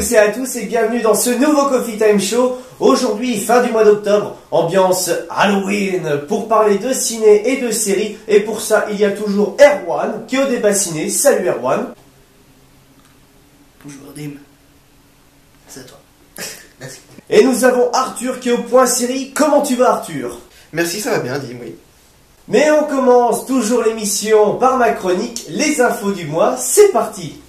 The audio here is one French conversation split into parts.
tous et à tous et bienvenue dans ce nouveau Coffee Time Show. Aujourd'hui, fin du mois d'octobre, ambiance Halloween pour parler de ciné et de séries. Et pour ça, il y a toujours Erwan qui est au débat ciné. Salut Erwan. Bonjour Dim. C'est à toi. Merci. Et nous avons Arthur qui est au point série. Comment tu vas Arthur? Merci, ça va bien, Dim, oui. Mais on commence toujours l'émission par ma chronique, les infos du mois. C'est parti.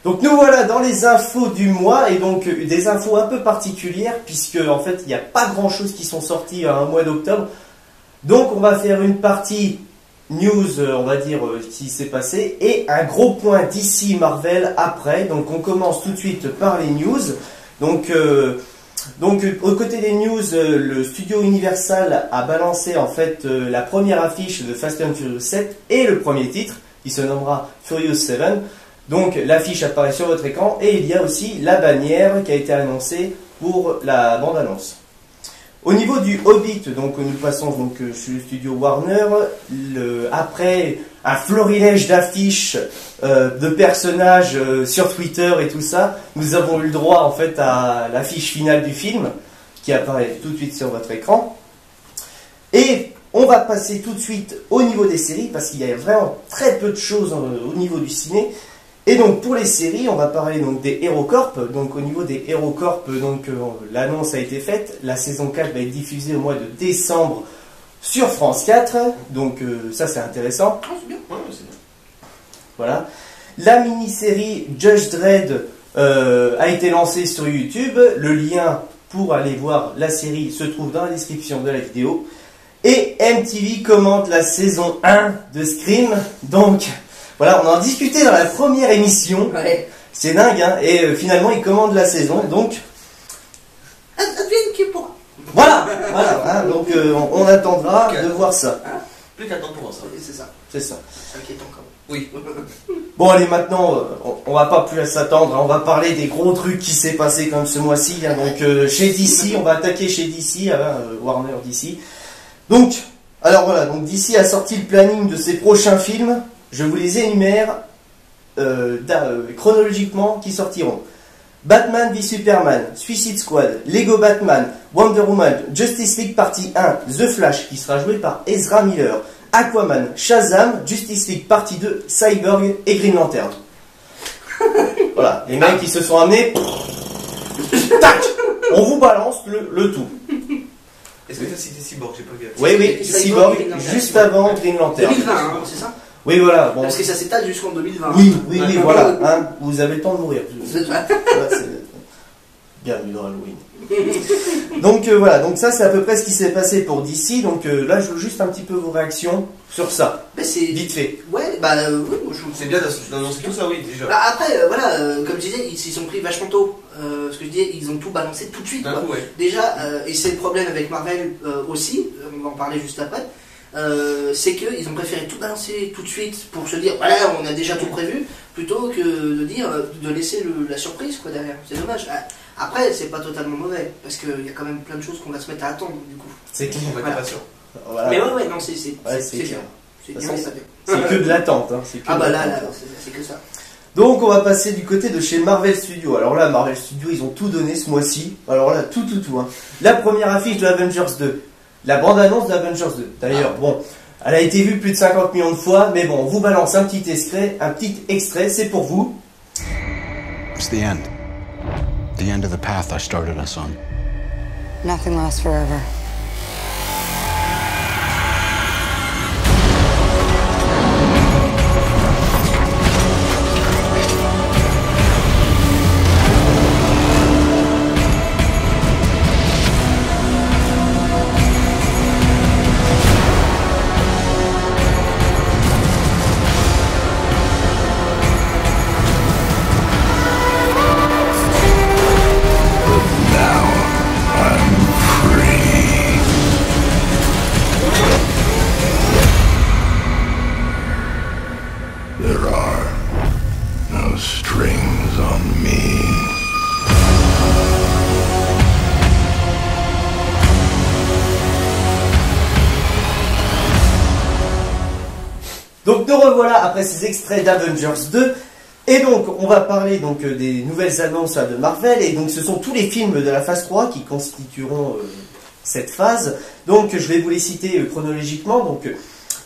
Donc nous voilà dans les infos du mois et donc des infos un peu particulières puisque en fait il n'y a pas grand chose qui sont sorties un mois d'octobre. Donc on va faire une partie news, on va dire qui s'est passé et un gros point DC Marvel après. Donc on commence tout de suite par les news. Donc au côté des news, le studio Universal a balancé en fait la première affiche de Fast and Furious 7 et le premier titre qui se nommera Furious 7. Donc l'affiche apparaît sur votre écran et il y a aussi la bannière qui a été annoncée pour la bande-annonce. Au niveau du Hobbit, donc nous passons donc chez le studio Warner, après un florilège d'affiches, de personnages sur Twitter et tout ça, nous avons eu le droit en fait à l'affiche finale du film qui apparaît tout de suite sur votre écran. Et on va passer tout de suite au niveau des séries parce qu'il y a vraiment très peu de choses au niveau du ciné. Et donc pour les séries, on va parler donc des HeroCorp. Donc au niveau des HeroCorp, l'annonce a été faite. La saison 4 va être diffusée au mois de décembre sur France 4. Donc ça c'est intéressant. Ah, c'est bien. Ouais, c'est bien. Voilà. La mini-série Judge Dredd a été lancée sur YouTube. Le lien pour aller voir la série se trouve dans la description de la vidéo. Et MTV commente la saison 1 de Scream. Donc voilà, on en discutait dans la première émission. Ouais. C'est dingue, hein. Et finalement, ils commandent la saison. Donc, Advienne qui pourra. voilà, hein, donc on attendra de voir ça. Plus qu'à temps pour voir ça. C'est ça. C'est ça. C'est inquiétant quand même. Oui. Bon, allez, maintenant, on va pas plus s'attendre. Hein. On va parler des gros trucs qui s'est passé comme ce mois-ci. Hein. Donc, chez DC, on va attaquer chez DC, Warner DC. Donc, alors voilà, donc DC a sorti le planning de ses prochains films. Je vous les énumère chronologiquement qui sortiront. Batman v Superman, Suicide Squad, Lego Batman, Wonder Woman, Justice League Partie 1, The Flash qui sera joué par Ezra Miller, Aquaman, Shazam, Justice League Partie 2, Cyborg et Green Lantern. Voilà, les mecs qui se sont amenés. Tac, on vous balance le tout. Est-ce que tu as cité Cyborg? J'ai pas vu. Oui, Cyborg juste avant Green Lantern. 2020, hein, c'est ça? Oui, voilà. Bon. Parce que ça s'étale jusqu'en 2020. Oui, voilà. Hein, vous avez le temps de mourir. C'est ça. Voilà, bienvenue dans Halloween. Donc voilà, donc ça c'est à peu près ce qui s'est passé pour DC. Donc là, je veux juste un petit peu vos réactions sur ça. Bah, c'est Vite fait. Ouais, bah oui, moi je C'est bien d'annoncer tout ça, oui, déjà. Bah, après, voilà, comme je disais, ils s'y sont pris vachement tôt. Ce que je disais, ils ont tout balancé tout de suite. D'un Quoi. coup, ouais. Déjà, et c'est le problème avec Marvel aussi, on va en parler juste après, c'est qu'ils ont préféré tout balancer tout de suite pour se dire, voilà, on a déjà tout prévu, plutôt que de dire, de laisser la surprise quoi, derrière. C'est dommage. Après, c'est pas totalement mauvais, parce qu'il y a quand même plein de choses qu'on va se mettre à attendre, du coup. C'est clair. On va être patient. Voilà. Mais ouais, non, c'est Ouais, c'est bien. clair. C'est De bien, toute mais façon, pas bien. C'est que de l'attente. Hein. C'est que Ah de bah là, l'attente. c'est que ça. Donc on va passer du côté de chez Marvel Studios. Alors là, Marvel Studios, ils ont tout donné ce mois-ci. Alors là, tout. Hein. La première affiche de Avengers 2. La bande-annonce de Avengers 2. D'ailleurs, bon, elle a été vue plus de 50 millions de fois, mais bon, on vous balance un petit extrait, c'est pour vous. It's the end. The end of the path I started us on. Nothing lasts forever. Donc nous revoilà après ces extraits d'Avengers 2. Et donc on va parler donc des nouvelles annonces de Marvel. Et donc ce sont tous les films de la phase 3 qui constitueront cette phase. Donc je vais vous les citer chronologiquement. Donc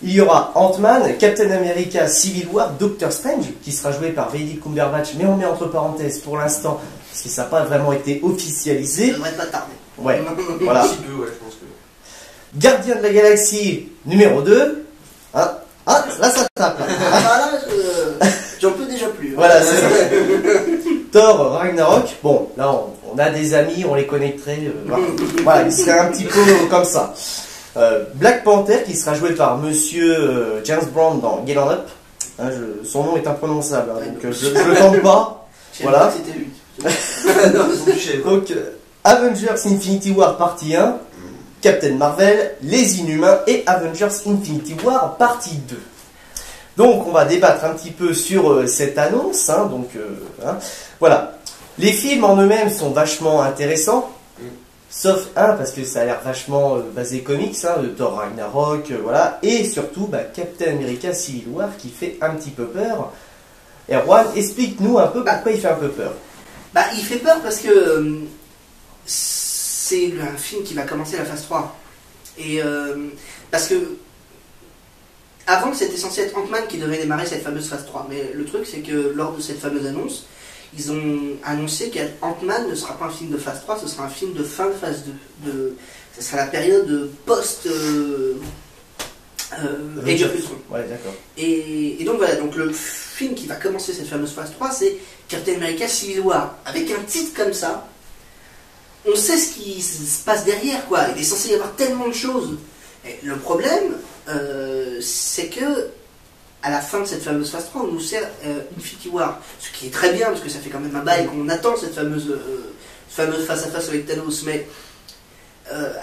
il y aura Ant-Man, Captain America, Civil War, Doctor Strange, qui sera joué par Benedict Cumberbatch, mais on met entre parenthèses pour l'instant, parce que ça n'a pas vraiment été officialisé. Ça devrait pas tarder. Ouais, voilà. Un petit peu, ouais, je pense que. Gardien de la Galaxie numéro 2. Ah, là ça tape. Ah, là, j'en peux déjà plus. Voilà, c'est ça. Thor Ragnarok. Bon, là on a des amis, on les connaîtrait. Voilà, il serait un petit peu comme ça. Black Panther qui sera joué par monsieur James Brown dans Get On Up. Hein, son nom est imprononçable, hein, donc je le tente pas. Voilà. C'était lui. Non, ils sont touchés. Donc Avengers Infinity War partie 1, Captain Marvel, Les Inhumains et Avengers Infinity War partie 2. Donc on va débattre un petit peu sur cette annonce. Hein, donc voilà. Les films en eux-mêmes sont vachement intéressants. Sauf un, parce que ça a l'air vachement basé comics, hein, de Thor Ragnarok, voilà. Et surtout, Captain America Civil War qui fait un petit peu peur. Erwan, explique-nous un peu pourquoi il fait un peu peur. Il fait peur parce que c'est un film qui va commencer la phase 3. Et parce que avant, c'était censé être Ant-Man qui devait démarrer cette fameuse phase 3. Mais le truc, c'est que lors de cette fameuse annonce, ils ont annoncé qu'Ant-Man ne sera pas un film de phase 3, ce sera un film de fin de phase 2. Ce sera la période post Age of Ultron. Ouais, d'accord. Et donc voilà, donc le film qui va commencer cette fameuse phase 3, c'est Captain America Civil War. Avec un titre comme ça, on sait ce qui se passe derrière, quoi. Il est censé y avoir tellement de choses. Et le problème, c'est que à la fin de cette fameuse phase 3, on nous sert Infinity War. Ce qui est très bien, parce que ça fait quand même un bail qu'on attend cette fameuse face-à-face avec Thanos. Mais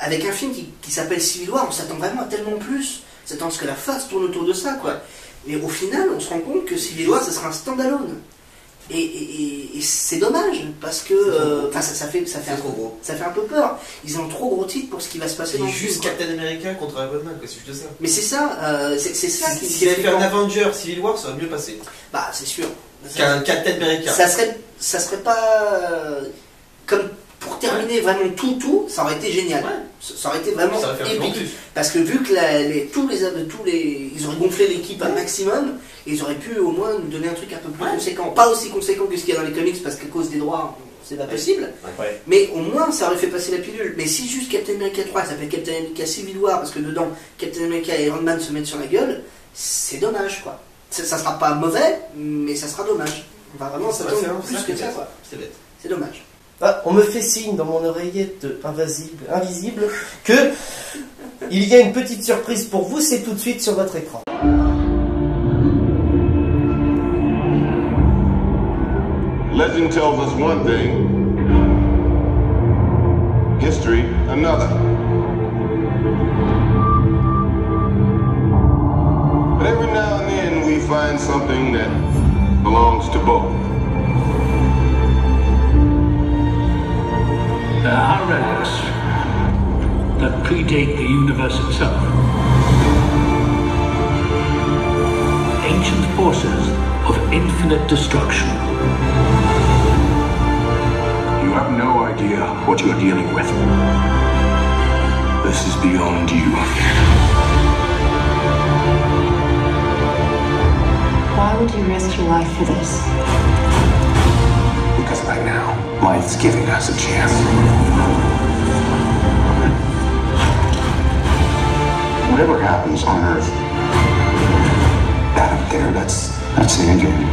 avec un film qui s'appelle Civil War, on s'attend vraiment à tellement plus. On s'attend à ce que la phase tourne autour de ça, quoi. Mais au final, on se rend compte que Civil War, ça sera un stand-alone. Et c'est dommage, parce que ça fait un peu peur. Ils ont trop gros titres pour ce qui va se passer dans le film. C'est juste Captain America contre Iron Man, c'est juste ça. Mais c'est ça, c'est ça qui S'il avait fait un Avenger Civil War, ça aurait mieux passé. C'est sûr. Qu'un Captain America. Ça serait pas comme pour terminer vraiment tout, ça aurait été génial. Ouais. Ça aurait été vraiment épique. Parce que vu que ils auraient gonflé l'équipe un maximum, ils auraient pu au moins nous donner un truc un peu plus conséquent. Pas aussi conséquent que ce qu'il y a dans les comics, parce qu'à cause des droits, c'est pas possible. Ouais. Mais au moins, ça aurait fait passer la pilule. Mais si juste Captain America 3 s'appelle Captain America Civil War, parce que dedans, Captain America et Iron Man se mettent sur la gueule, c'est dommage, quoi. Ça sera pas mauvais, mais ça sera dommage. On va vraiment s'attendre plus que ça, quoi. C'est bête. C'est dommage. On me fait signe dans mon oreillette invisible que il y a une petite surprise pour vous, c'est tout de suite sur votre écran. Legend tells us one thing, history another. But every now and then we find something that belongs to both. There are relics that predate the universe itself. Ancient forces of infinite destruction. You have no idea what you're dealing with. This is beyond you. Why would you risk your life for this? Because right now, life's giving us a chance. Whatever happens on Earth, that up there, that's the end game.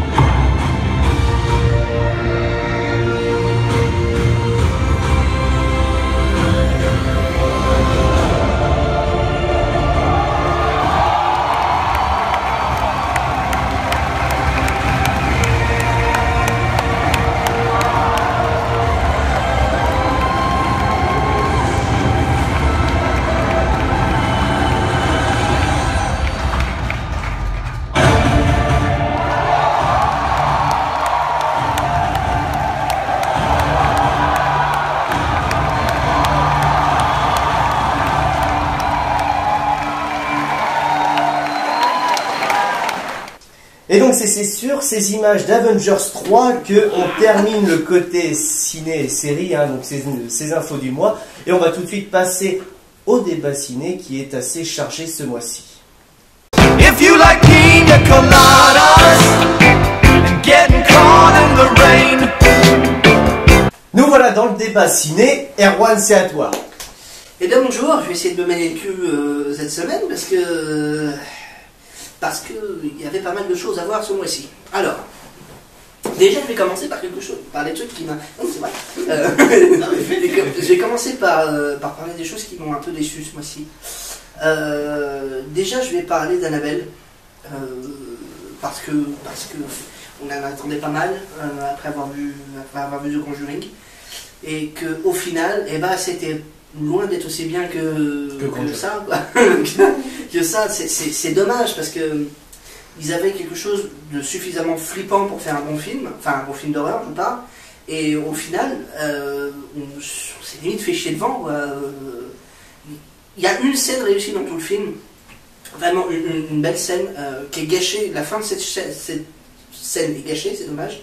Et donc c'est sur ces images d'Avengers 3 que on termine le côté ciné et série, hein, donc ces infos du mois. Et on va tout de suite passer au débat ciné qui est assez chargé ce mois-ci. If you like pina coladas and getting caught in the rain. Nous voilà dans le débat ciné. Erwan, c'est à toi. Eh bien bonjour, je vais essayer de me mêler le cul cette semaine parce que il y avait pas mal de choses à voir ce mois-ci. Alors, déjà je vais commencer par quelque chose, par des trucs qui m'a... Non, c'est vrai. Je vais commencer par parler des choses qui m'ont un peu déçu ce mois-ci. Déjà je vais parler d'Annabelle, parce que on en attendait pas mal après avoir vu The Conjuring, et que au final, eh ben, c'était loin d'être aussi bien que ça, quoi. que ça, c'est dommage parce que ils avaient quelque chose de suffisamment flippant pour faire un bon film, enfin un bon film d'horreur, je parle, et au final, on s'est limite fait chier devant, quoi. Il y a une scène réussie dans tout le film, vraiment une belle scène qui est gâchée. La fin de cette scène est gâchée, c'est dommage.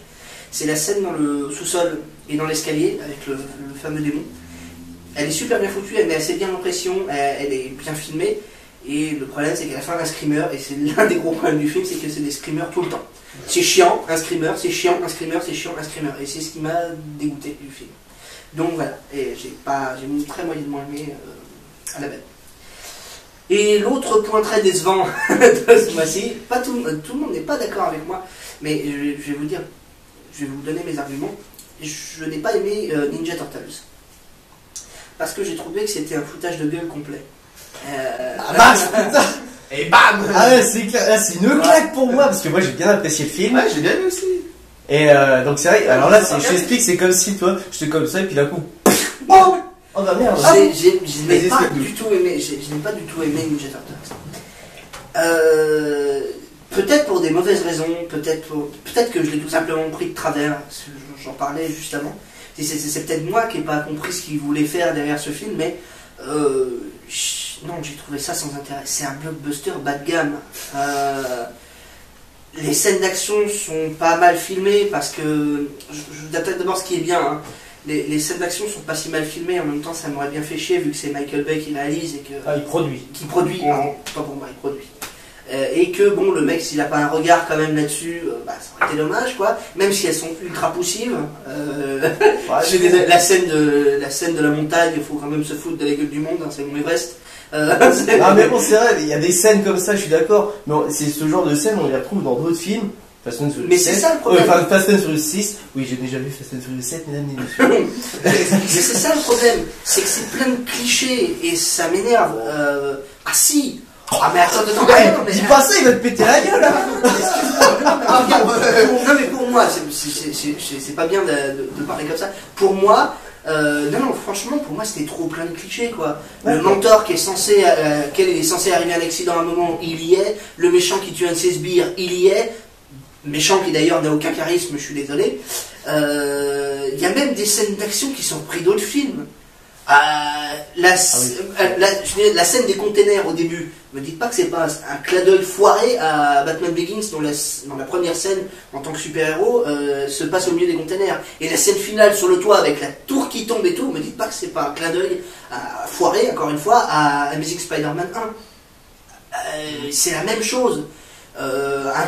C'est la scène dans le sous-sol et dans l'escalier avec le fameux démon. Elle est super bien foutue, elle met assez bien l'impression, elle est bien filmée. Et le problème, c'est qu'à la fin, un screamer, et c'est l'un des gros problèmes du film, c'est que c'est des screamers tout le temps. C'est chiant, un screamer, c'est chiant, un screamer, c'est chiant, un screamer. Et c'est ce qui m'a dégoûté du film. Donc voilà, et j'ai très moyennement aimé Annabelle. Et l'autre point très décevant de ce mois-ci, tout le monde n'est pas d'accord avec moi, mais je vais vous donner mes arguments. Je n'ai pas aimé Ninja Turtles. Parce que j'ai trouvé que c'était un foutage de gueule complet. Putain. Et bam. Ah ouais, c'est clair. Là, c'est une claque pour moi, parce que moi j'ai bien apprécié le film. Ouais, j'ai bien vu aussi. Et donc c'est vrai, alors là, je t'explique, c'est comme si toi, j'étais comme ça, et puis d'un coup, oh bah merde. Je n'ai pas du tout aimé Ninja Turtles. Peut-être pour des mauvaises raisons, peut-être que je l'ai tout simplement pris de travers, j'en parlais juste avant. C'est peut-être moi qui n'ai pas compris ce qu'il voulait faire derrière ce film, mais non, j'ai trouvé ça sans intérêt. C'est un blockbuster bas de gamme. Les scènes d'action sont pas mal filmées parce que, je d'attaque d'abord ce qui est bien, hein. Les scènes d'action sont pas si mal filmées, en même temps ça m'aurait bien fait chier vu que c'est Michael Bay qui réalise et que... Ah, il produit. Qui produit, pardon, pas pour moi, il produit. Et que bon, le mec, s'il a pas un regard quand même là-dessus, bah, ça aurait été dommage, quoi. Même si elles sont ultra poussives. Ouais, la scène de la montagne, il faut quand même se foutre de la gueule du monde, hein, c'est mon Everest. Ah mais bon, c'est vrai, il y a des scènes comme ça, je suis d'accord. Mais c'est ce genre de scène, on les retrouve dans d'autres films. Fast and Furious 7. Mais c'est ça le problème. Fast and Furious 6. Oui, j'ai déjà vu Fast and Furious 7, mesdames et messieurs. C'est ça le problème. C'est que c'est plein de clichés et ça m'énerve. Ah si. Ah mais attends, dis pas ça, il va te péter la gueule là. Non mais pour moi, c'est pas bien de parler comme ça. Pour moi, non, franchement, pour moi c'était trop plein de clichés, quoi. Le mentor qui est censé, arriver à un accident à un moment, il y est. Le méchant qui tue un de ses sbires, il y est. Méchant qui d'ailleurs n'a aucun charisme, je suis désolé. Il y a même des scènes d'action qui sont prises d'autres films. La scène des containers au début, me dites pas que c'est pas un clin d'œil foiré à Batman Begins dans la première scène en tant que super-héros se passe au milieu des containers. Et la scène finale sur le toit avec la tour qui tombe et tout, me dites pas que c'est pas un clin d'œil foiré, encore une fois, à Amazing Spider-Man 1. C'est la même chose. Un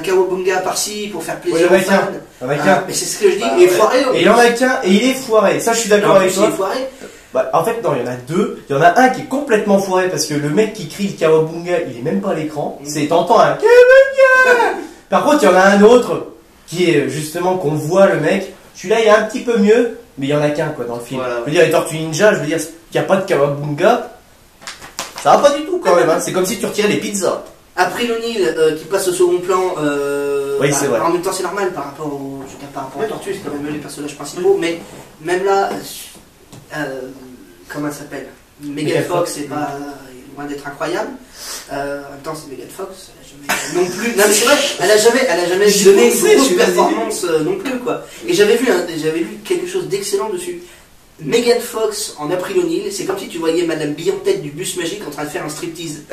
Kawabunga par-ci pour faire plaisir aux fans. Mais c'est ce que je dis, il est foiré. Et il y en a qu'un, et il est foiré. Ça, je suis d'accord avec toi. Il est foiré. Bah, en fait, non, il y en a deux. Il y en a un qui est complètement foiré parce que le mec qui crie le Kawabunga, il est même pas à l'écran. T'entends un Kawabunga. Par contre, il y en a un autre qui est justement qu'on voit le mec. Celui-là, il est un petit peu mieux, mais il y en a qu'un, quoi, dans le film. Voilà. Je veux dire, les Tortues Ninja, je veux dire, qu'il n'y a pas de Kawabunga, ça va pas du tout quand même, hein. C'est comme si tu retirais les pizzas. April O'Neil qui passe au second plan, oui, c'est vrai. En même temps c'est normal par rapport aux tortues, c'est quand même les personnages principaux, mais même là, comment elle s'appelle, Megan Fox, c'est pas loin d'être incroyable. En même temps c'est Megan Fox, elle a jamais non plus. Non mais c'est vrai, elle a jamais donné une grosse performance non plus, quoi. Et j'avais vu quelque chose d'excellent dessus. Megan Fox en April O'Neil, c'est comme si tu voyais Madame Bee en tête du bus magique en train de faire un striptease.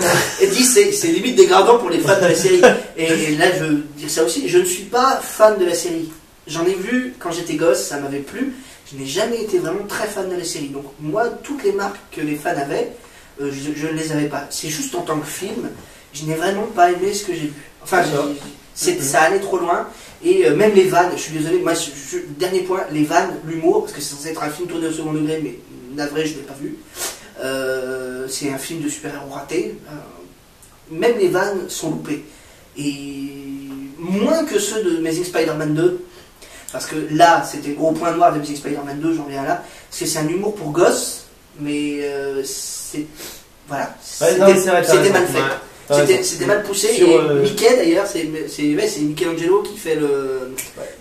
Et dis, c'est limite dégradant pour les fans de la série. Et là, je veux dire ça aussi, je ne suis pas fan de la série. J'en ai vu quand j'étais gosse, ça m'avait plu. Je n'ai jamais été vraiment très fan de la série. Donc moi, toutes les marques que les fans avaient, je ne les avais pas. C'est juste en tant que film, je n'ai vraiment pas aimé ce que j'ai vu. Enfin, ça allait trop loin. Et même les vannes, je suis désolé, moi, dernier point, les vannes, l'humour, parce que c'est censé être un film tourné au second degré, mais navré, je ne l'ai pas vu. C'est un film de super-héros raté. Même les vannes sont loupées. Et moins que ceux de Amazing Spider-Man 2, parce que là, c'était le gros point noir de Amazing Spider-Man 2, j'en viens là, parce que c'est un humour pour gosses, mais c'est... Voilà, c'était mal fait. C'était mal poussé. Et Mickey d'ailleurs, c'est Michelangelo qui fait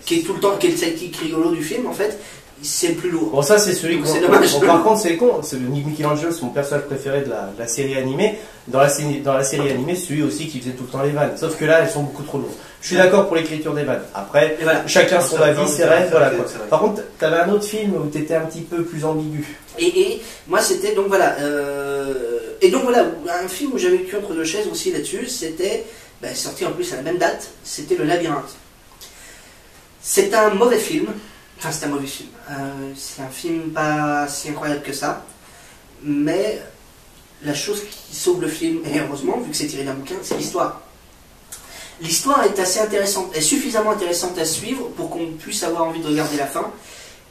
qui est tout le temps, qui est le sidekick rigolo du film en fait. C'est le plus lourd. Bon, ça c'est celui qu'on. C'est dommage. Bon, par contre, c'est con. C'est Michelangelo, c'est mon personnage préféré de la série animée. Dans la série animée, celui aussi qui faisait tout le temps les vannes. Sauf que là, elles sont beaucoup trop lourdes. Je suis d'accord pour l'écriture des vannes. Après, voilà. Chacun son avis, c'est vrai. Voilà, quoi. Par contre, t'avais un autre film où t'étais un petit peu plus ambigu. Et moi, c'était donc voilà. Et donc voilà, un film où j'avais vécu entre deux chaises aussi là-dessus, c'était sorti en plus à la même date. C'était Le Labyrinthe. C'est un mauvais film. Enfin, c'est un mauvais film. C'est un film pas si incroyable que ça. Mais la chose qui sauve le film, et heureusement, vu que c'est tiré d'un bouquin, c'est l'histoire. L'histoire est assez intéressante, est suffisamment intéressante à suivre pour qu'on puisse avoir envie de regarder la fin.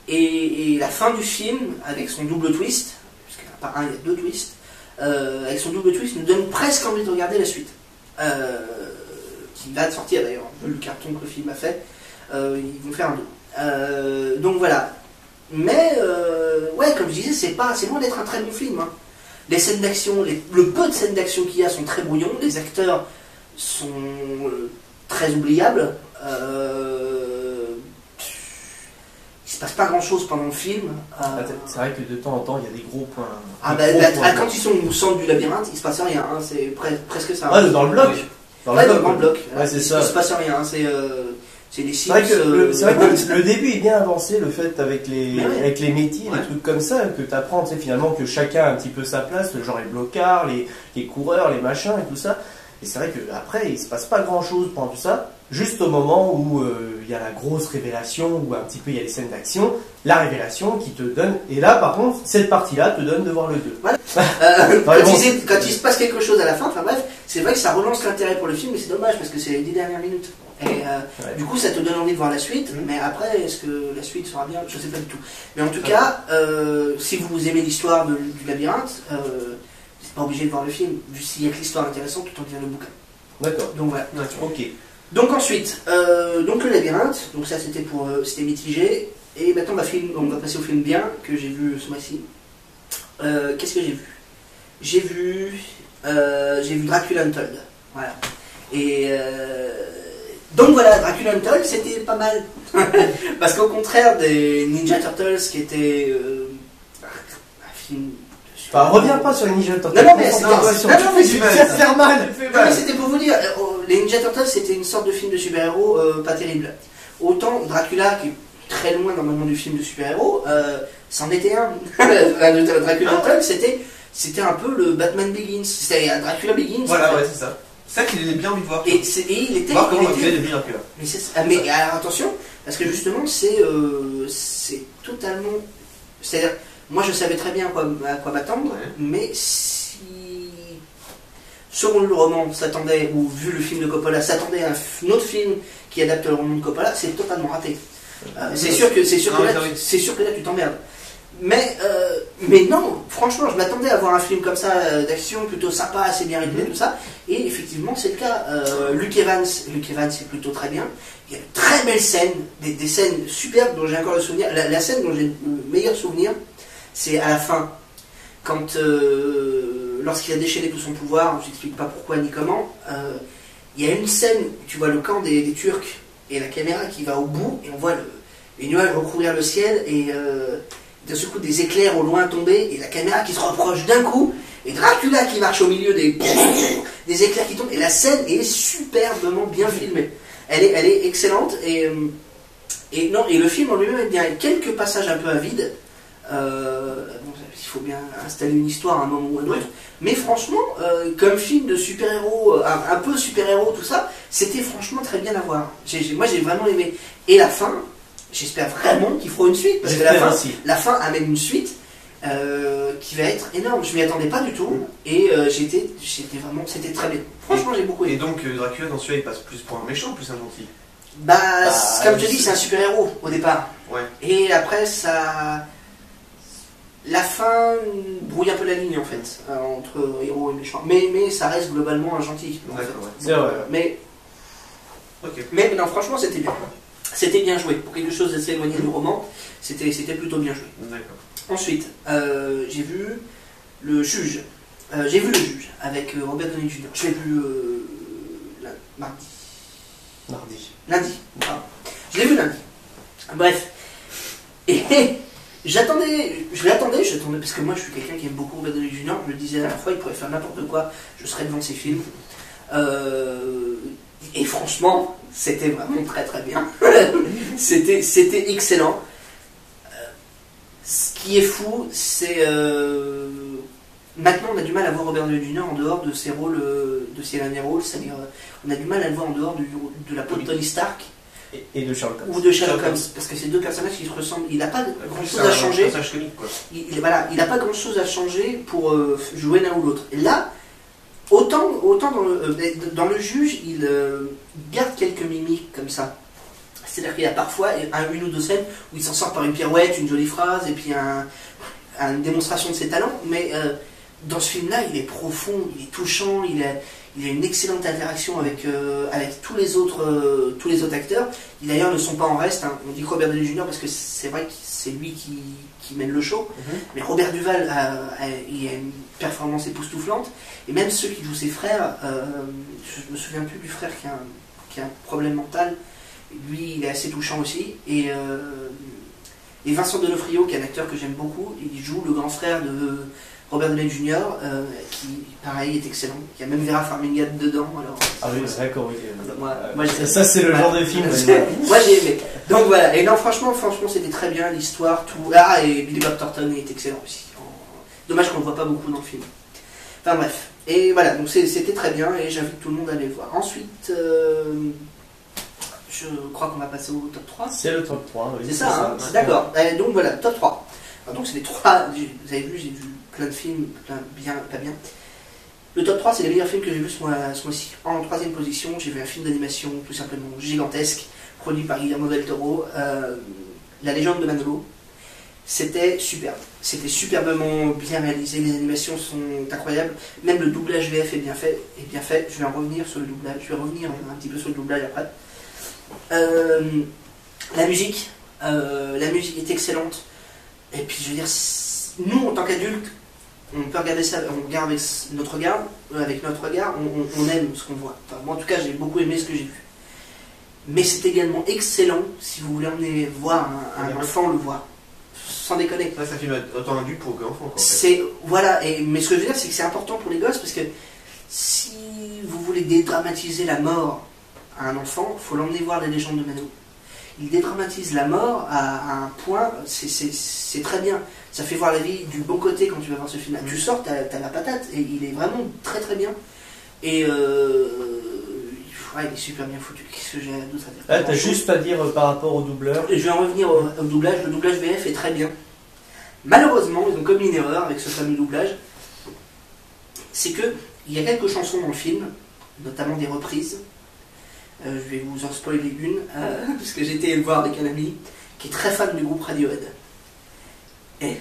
Et la fin du film, avec son double twist, parce qu'il n'y en a pas un, il y a deux twists, avec son double twist, nous donne presque envie de regarder la suite. Qui va sortir d'ailleurs, un peu le carton que le film a fait. Ils vont faire un 2. Donc voilà. Mais, ouais, comme je disais, c'est loin d'être un très bon film. Hein. Les scènes d'action, le peu de scènes d'action qu'il y a sont très brouillons. Les acteurs sont très oubliables. Il se passe pas grand chose pendant le film. C'est vrai que de temps en temps, il y a des gros points. Quand ils sont au centre du labyrinthe, il se passe rien. Hein. C'est presque ça. Ouais, dans le bloc. Dans le bloc. Ouais, c'est ça. Il se passe rien. C'est des c'est vrai que le début est bien avancé, le fait avec les métiers, les trucs comme ça, que tu apprends finalement que chacun a un petit peu sa place, genre les blocards, les coureurs, les machins et tout ça. Et c'est vrai qu'après, il se passe pas grand chose pendant tout ça, juste au moment où il y a la grosse révélation, où un petit peu il y a les scènes d'action, la révélation qui te donne, et là par contre, cette partie-là te donne de voir le 2. Voilà. Quand il se passe quelque chose à la fin, enfin bref, c'est vrai que ça relance l'intérêt pour le film, mais c'est dommage parce que c'est les 10 dernières minutes. Et du coup, ça te donne envie de voir la suite, mais après, est-ce que la suite sera bien? Je sais pas du tout. Mais en tout cas, si vous aimez l'histoire du labyrinthe, c'est pas obligé de voir le film, vu s'il y a que l'histoire intéressante, tout en lire le bouquin. D'accord. Donc voilà. Ok. Donc ensuite, donc le labyrinthe, donc ça c'était c'était mitigé, et maintenant on va passer au film bien que j'ai vu ce mois-ci. Qu'est-ce que j'ai vu? J'ai vu Dracula Untold. Voilà. Et donc voilà, Dracula Untold, c'était pas mal. Parce qu'au contraire des Ninja Turtles, qui était un film... Enfin, reviens pas sur les Ninja Turtles. Non, mais c'était faire mal. C'était pour vous dire, les Ninja Turtles, c'était une sorte de film de super-héros pas terrible. Autant Dracula, qui est très loin normalement du film de super-héros, c'en était un. Dracula Untold, c'était un peu le Batman Begins. C'était un Dracula Begins. Voilà, ouais, c'est ça. C'est ça qu'il ait bien envie de voir. Et il était. Voir comment Dracula est devenu Dracula. Mais alors attention, parce que justement, c'est totalement. C'est-à-dire, moi je savais très bien à quoi m'attendre, mais si. Selon le roman, s'attendait, ou vu le film de Coppola, s'attendait à un autre film qui adapte le roman de Coppola, c'est totalement raté. C'est sûr que là tu t'emmerdes. Mais non, franchement, je m'attendais à voir un film comme ça, d'action, plutôt sympa, assez bien rythmé, tout ça. Et effectivement, c'est le cas. Luke Evans, c'est plutôt très bien. Il y a de très belles scènes, des scènes superbes dont j'ai encore le souvenir. La scène dont j'ai le meilleur souvenir, c'est à la fin, quand lorsqu'il a déchaîné tout son pouvoir, je n'explique pas pourquoi ni comment, il y a une scène où tu vois le camp des Turcs et la caméra qui va au bout, et on voit les nuages recouvrir le ciel, et d'un seul coup des éclairs au loin tomber, et la caméra qui se rapproche d'un coup, et Dracula qui marche au milieu des éclairs qui tombent, et la scène est superbement bien filmée. Elle est excellente, et le film en lui-même est bien. Il y a quelques passages un peu à vide, Bon, il faut bien installer une histoire à un moment ou à un autre. Mais franchement, comme film de super-héros, un peu super-héros, tout ça, c'était franchement très bien à voir. Moi j'ai vraiment aimé. Et la fin, j'espère vraiment qu'ils feront une suite. Parce que la fin amène une suite qui va être énorme. Je m'y attendais pas du tout. Et c'était très bien. Franchement, j'ai beaucoup aimé. Et donc Dracula dans celui-là il passe plus pour un méchant ou plus un gentil? Comme je te dis, c'est un super-héros au départ. Ouais. Et après, la fin brouille un peu la ligne en fait, entre héros et méchants. Mais ça reste globalement un gentil. En fait. Ouais. C'est vrai. Mais non, franchement, c'était bien. C'était bien joué. Pour quelque chose d'assez éloigné du roman, c'était plutôt bien joué. D'accord. Ensuite, j'ai vu le juge. Avec Robert Downey Jr. Je l'ai vu lundi. Pardon. Je l'ai vu lundi. Bref. Et je l'attendais parce que moi je suis quelqu'un qui aime beaucoup Robert Downey Jr. Je me disais à la fois il pourrait faire n'importe quoi, je serais devant ses films. Et franchement, c'était vraiment très très bien. C'était excellent. Ce qui est fou, c'est maintenant on a du mal à voir Robert Downey Jr. en dehors de ses rôles, de ses derniers rôles, c'est-à-dire on a du mal à le voir en dehors de la peau de Tony Stark. Et de Sherlock Holmes. Ou de Sherlock Holmes, parce que c'est deux personnages qui se ressemblent. Il n'a pas grand-chose à changer. Il n'a pas grand-chose à changer pour jouer l'un ou l'autre. Et là, autant dans le juge, il garde quelques mimiques comme ça. C'est-à-dire qu'il y a parfois une ou deux scènes où il s'en sort par une pirouette, une jolie phrase, et puis une démonstration de ses talents. Mais dans ce film-là, il est profond, il est touchant, il a une excellente interaction avec tous les autres acteurs, qui d'ailleurs ne sont pas en reste. On dit Robert Downey Jr. parce que c'est vrai que c'est lui qui mène le show, mais Robert Duvall il a une performance époustouflante, et même ceux qui jouent ses frères, je me souviens plus du frère qui a un problème mental, lui il est assez touchant aussi, et Vincent D'Onofrio, qui est un acteur que j'aime beaucoup, il joue le grand frère de Robert Downey Jr., qui, pareil, est excellent. Il y a même Vera Farmiga dedans. Alors, oui, d'accord, oui. Moi, ça, c'est le genre de film. Moi, j'ai aimé. Donc voilà. Et non, franchement, c'était très bien, l'histoire, tout. Et Billy Bob Thornton est excellent aussi. Dommage qu'on ne le voit pas beaucoup dans le film. Enfin bref. Et voilà, donc c'était très bien, et j'invite tout le monde à aller le voir. Ensuite, je crois qu'on va passer au top 3. C'est le top 3, oui. C'est ça, hein. D'accord. Donc voilà, top 3. Alors, donc c'est les 3. Vous avez vu, j'ai vu plein de films, bien, pas bien. Le top 3, c'est les meilleurs films que j'ai vus ce mois-ci. En troisième position, j'ai vu un film d'animation tout simplement gigantesque, produit par Guillermo del Toro, La Légende de Manolo. C'était superbe. C'était superbement bien réalisé, les animations sont incroyables, même le doublage VF est bien fait. Je vais en revenir sur le doublage, je vais revenir un petit peu sur le doublage après. La musique est excellente. Et puis je veux dire, nous en tant qu'adultes, on peut regarder ça, on regarde avec notre regard, on aime ce qu'on voit. Enfin, moi en tout cas j'ai beaucoup aimé ce que j'ai vu. Mais c'est également excellent si vous voulez emmener voir un enfant le voir. Sans déconner. Ouais, ça filme autant adulte pour qu'enfant. Voilà, mais ce que je veux dire c'est que c'est important pour les gosses parce que si vous voulez dédramatiser la mort à un enfant, il faut l'emmener voir Les Légendes de Manolo. Il dédramatise la mort à un point, c'est très bien. Ça fait voir la vie du bon côté quand tu vas voir ce film-là. Tu sors, t'as la patate, et il est vraiment très très bien. Et il est super bien foutu. Qu'est-ce que j'ai d'autre à dire? T'as juste à dire par rapport au doubleur. Je vais en revenir au doublage. Le doublage VF est très bien. Malheureusement, ils ont commis une erreur avec ce fameux doublage. C'est que il y a quelques chansons dans le film, notamment des reprises. Je vais vous en spoiler une, parce que j'étais le voir avec un ami qui est très fan du groupe Radiohead. Et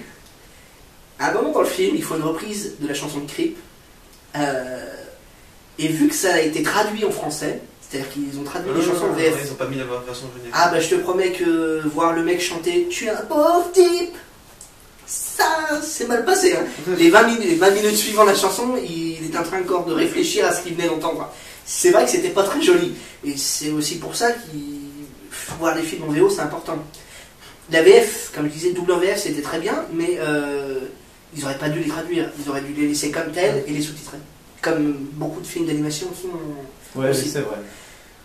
à un moment dans le film, il faut une reprise de la chanson de Creep. Et vu que ça a été traduit en français, c'est-à-dire qu'ils ont traduit les chansons en VF. Ils n'ont pas mis la version générique. Ah bah je te promets que voir le mec chanter « Tu es un pauvre type !» Ça, c'est mal passé. Hein. Les 20 minutes suivant la chanson, il est en train encore de réfléchir à ce qu'il venait d'entendre. C'est vrai que c'était pas très joli. Et c'est aussi pour ça qu'il voir les films en VO, c'est important. La VF, comme je disais, double en VF, c'était très bien, mais ils n'auraient pas dû les traduire. Ils auraient dû les laisser comme tels et les sous-titrer. Comme beaucoup de films d'animation sont Ouais, aussi. c'est vrai.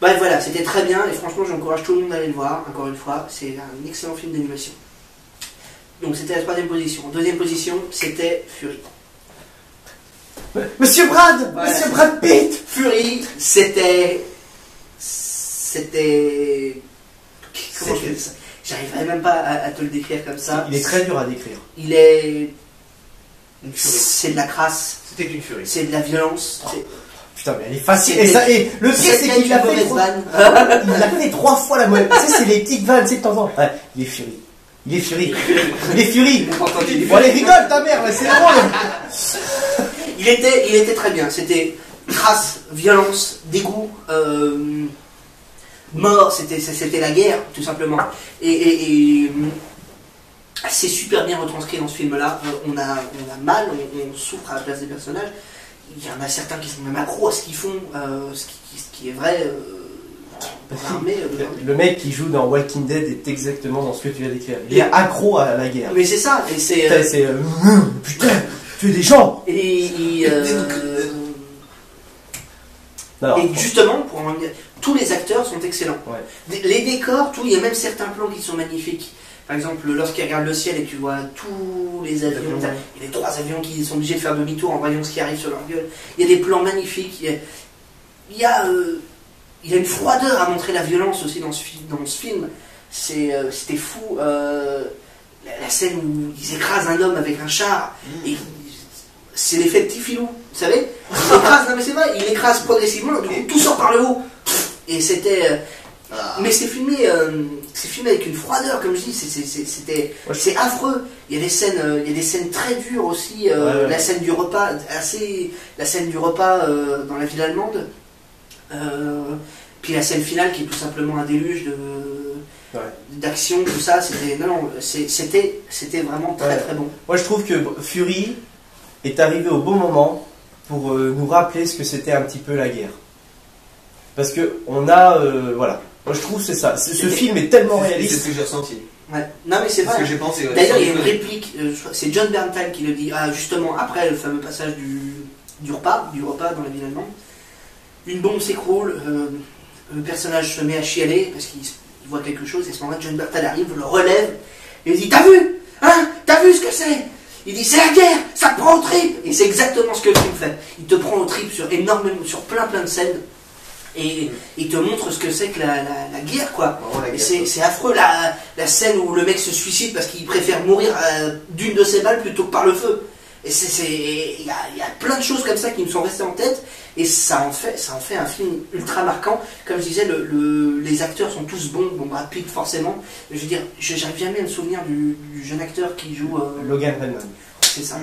Bref, voilà, c'était très bien, et franchement, j'encourage tout le monde à aller le voir, encore une fois. C'est un excellent film d'animation. Donc c'était la troisième position. En deuxième position, c'était Fury. Monsieur Brad, Voilà. Monsieur Brad Pitt. Fury, c'était... Comment je fais ça? J'arriverai même pas à te le décrire comme ça. Il est très dur à décrire. Il est... Une furie. C'est de la crasse, C'était une furie. c'est de la violence. Putain, mais elle est facile. C'était- Et le pire, c'est qu'il l'a fait. Il l'a fait 3 fois la moyenne. Tu sais, c'est les petites vannes, tu sais, de temps en temps. Ouais, il est Fury. Il est Fury. Il est Fury. Bon, allez, rigole ta mère, là, c'est drôle. Il était très bien. C'était crasse, violence, dégoût, mort. C'était la guerre, tout simplement. Et c'est super bien retranscrit dans ce film-là. On a mal, on souffre à la place des personnages. Il y en a certains qui sont même accros à ce qu'ils font, ce qui est vrai. L'armée, Le mec qui joue dans Walking Dead est exactement dans ce que tu viens d'écrire. Il est accro à la guerre. Mais c'est ça, et c'est. Putain, c'est. Putain, tuer des gens. Non, Et justement, pour en revenir, tous les acteurs sont excellents. Ouais. Les décors, tout, il y a même certains plans qui sont magnifiques. Par exemple, lorsqu'ils regardent le ciel et tu vois tous les avions, il y a les 3 avions qui sont obligés de faire demi-tour en voyant ce qui arrive sur leur gueule. Il y a des plans magnifiques. Il y a une froideur à montrer la violence aussi dans ce film. C'était fou. La scène où ils écrasent un homme avec un char. Et c'est l'effet petit filou, vous savez. Il écrase, non mais c'est vrai, il écrase progressivement, du coup tout sort par le haut. Et c'était... mais c'est filmé avec une froideur, comme je dis, c'est affreux. Il y a des scènes très dures aussi. La scène du repas, dans la ville allemande. Puis la scène finale qui est tout simplement un déluge d'action, tout ça. C'était vraiment très très bon. Moi je trouve que Fury est arrivé au bon moment pour nous rappeler ce que c'était un petit peu la guerre. Parce que on a... voilà. Moi je trouve que c'est ça. Ce film est tellement C'est réaliste. ce que j'ai ressenti. Ouais. Non mais c'est C'est vrai. ce que j'ai pensé. Ouais. D'ailleurs il y a une réplique, c'est John Bernthal qui le dit, justement après le fameux passage du repas dans la ville allemande. Une bombe s'écroule, le personnage se met à chialer parce qu'il voit quelque chose, et à ce moment-là John Bernthal arrive, le relève, et il dit t'as vu? Hein? T'as vu ce que c'est? Il dit c'est la guerre, ça te prend au tripes. Et c'est exactement ce que le film fait. Il te prend au tripes sur plein de scènes. Et il te montre ce que c'est que la guerre, quoi. Vraiment, la Et guerre, c'est affreux la scène où le mec se suicide parce qu'il préfère mourir d'une de ses balles plutôt que par le feu. Et il y a plein de choses comme ça qui me sont restées en tête, et ça en fait un film ultra marquant. Comme je disais, les acteurs sont tous bons, Brad Pitt forcément. Je veux dire, j'arrive jamais à me souvenir du jeune acteur qui joue. Logan Hellman. C'est ça.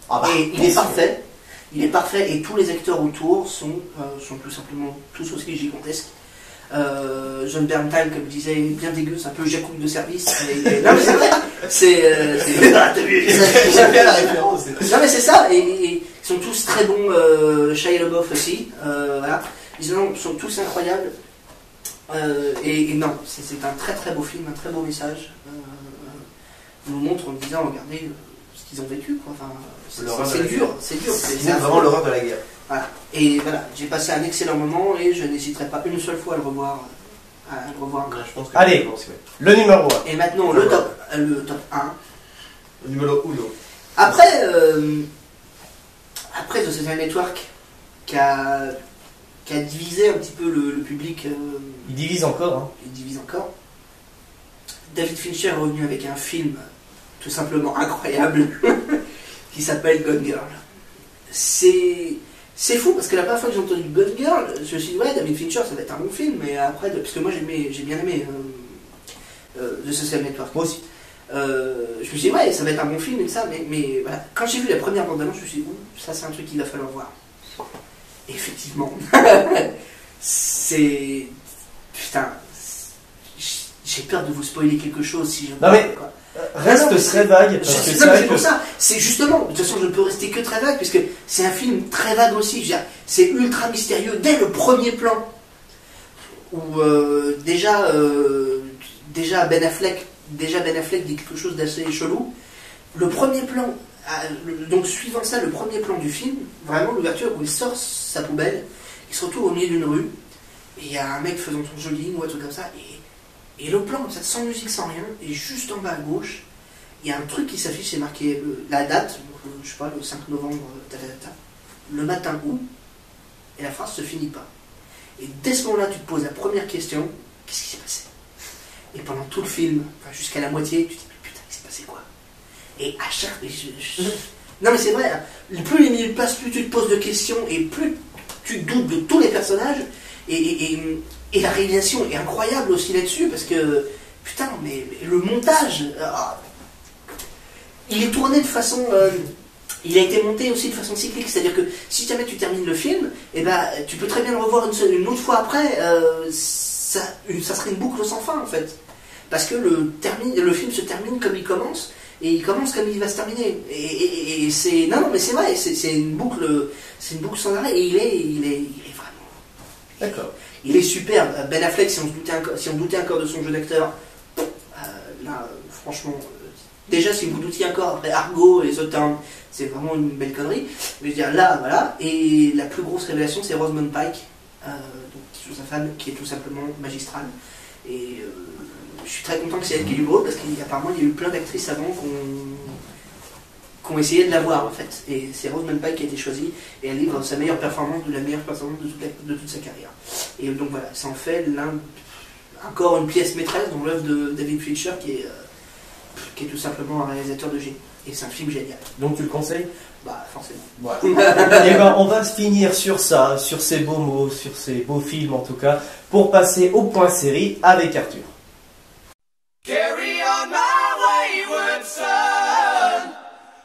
Ah bah, Et il est parfait. Il est parfait, et tous les acteurs autour sont tout simplement tous aussi gigantesques. John Bernthal, comme je disais, est bien dégueu, c'est un peu Jacouille de service. Non mais c'est vrai, t'as vu, J'aime bien la référence. non mais c'est ça, et ils sont tous très bons, Shia LaBeouf aussi, voilà. Ils sont tous incroyables, et non, c'est un très très beau film, un très beau message. On nous montre en disant, regardez ce qu'ils ont vécu, quoi. Enfin, c'est dur, c'est vraiment l'horreur de la guerre. Voilà. Et voilà, j'ai passé un excellent moment, et je n'hésiterai pas une seule fois à le revoir. Encore. Je pense que Allez. je pense, ouais. Le numéro 1. Et maintenant le top 1. Le numéro 1. Après The Social Network, qui a divisé un petit peu le public, Il divise encore. Hein. il divise encore. David Fincher est revenu avec un film tout simplement incroyable qui s'appelle Gone Girl. C'est fou parce que la première fois que j'ai entendu Gone Girl, je me suis dit ouais, David Fincher ça va être un bon film, mais après, parce que moi j'ai bien aimé The Social Network. Moi aussi. Je me suis dit ouais, ça va être un bon film et ça, mais voilà, quand j'ai vu la première bande-annonce, je me suis dit ça c'est un truc qu'il va falloir voir. Et effectivement, c'est putain, j'ai peur de vous spoiler quelque chose si je. Non mais quoi. reste très vague parce que c'est vrai pour que ça. C'est justement, de toute façon, je ne peux rester que très vague puisque c'est un film très vague aussi. Je veux dire, c'est ultra mystérieux dès le premier plan où déjà Ben Affleck dit quelque chose d'assez chelou. Le premier plan, donc suivant ça, le premier plan du film, vraiment l'ouverture où il sort sa poubelle, il se retrouve au milieu d'une rue et il y a un mec faisant son jogging ou un truc comme ça, et le plan comme ça, sans musique, sans rien, et juste en bas à gauche, il y a un truc qui s'affiche, c'est marqué la date, je sais pas, le 5 novembre, le matin où, et la phrase se finit pas. Et dès ce moment-là, tu te poses la première question, qu'est-ce qui s'est passé? Et pendant tout le film, enfin, jusqu'à la moitié, tu te dis, mais putain, il s'est passé quoi? Et à chaque... Non mais c'est vrai, hein, plus les minutes passent, plus tu te poses de questions, et plus tu doutes de tous les personnages, et la réalisation est incroyable aussi là-dessus, parce que, putain, mais le montage, il est tourné de façon... il a été monté aussi de façon cyclique, c'est-à-dire que si jamais tu termines le film, eh ben, tu peux très bien le revoir une autre fois après, ça serait une boucle sans fin en fait. Parce que le film se termine comme il commence, et il commence comme il va se terminer. Et c'est... Non, mais c'est vrai, c'est une boucle sans arrêt, et il est vraiment... D'accord. Il est superbe. Ben Affleck, si on doutait encore de son jeu d'acteur, là, franchement... Déjà, si vous doutiez encore après Argo et The Town, c'est vraiment une belle connerie. Je veux dire, là, voilà. Et la plus grosse révélation, c'est Rosamund Pike, qui joue sa femme, qui est tout simplement magistrale. Et je suis très content que c'est elle qui ait du rôle, parce qu'apparemment, il y a eu plein d'actrices avant qui ont essayé de la voir, en fait. Et c'est Rosamund Pike qui a été choisie, et elle livre sa meilleure performance, de la meilleure performance de toute sa carrière. Et donc voilà, ça en fait encore une pièce maîtresse dans l'œuvre de David Fincher, qui est tout simplement un réalisateur de génie. Et c'est un film génial. Donc tu le conseilles? Bah forcément. Voilà. Et ben on va se finir sur ça, sur ces beaux mots, sur ces beaux films en tout cas, pour passer au point série avec Arthur. Carry on my wayward son.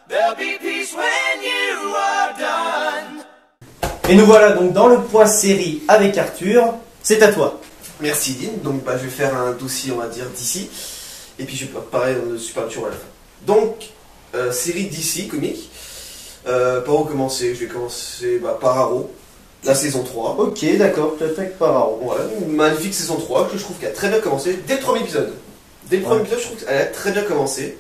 There'll be peace when you are done. Et nous voilà donc dans le point série avec Arthur. C'est à toi. Merci Dean. Donc je vais faire un dossier, on va dire, d'ici. Et puis je vais parler de Supernatural à la fin. Donc, série DC comique. Par où commencer? Je vais commencer par Arrow, la saison 3. Ok, d'accord, tu attaques par Arrow. Voilà, une magnifique saison 3 que je trouve qu'elle a très bien commencé dès le premier épisode. Dès le premier épisode, je trouve qu'elle a très bien commencé.